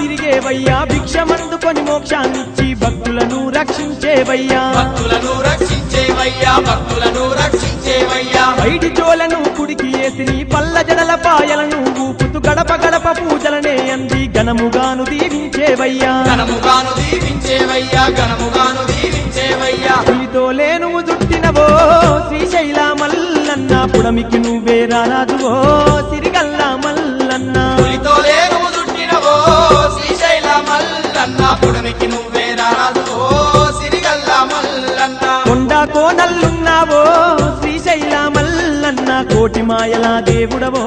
తిరిగేవయ్యా భిక్షమందుకొని మోక్షాన్నిచ్చి భక్తులను రక్షించేవయ్యా బయటి చోలను కుడికి ఏసిని పల్ల జడల పాయలను ఊపుతూ గడప గడప పూజలనే అంది ఘనముగాను దీవించేవయ్యా పులితో లేనువు దుట్టినవో శ్రీశైల మల్లన్న పుడమికి నువ్వే రారాజువో సిరిగల్ల మల్లన్న కొండ కోనల్లున్నావో శ్రీశైల మల్లన్న కోటి మాయల దేవుడవో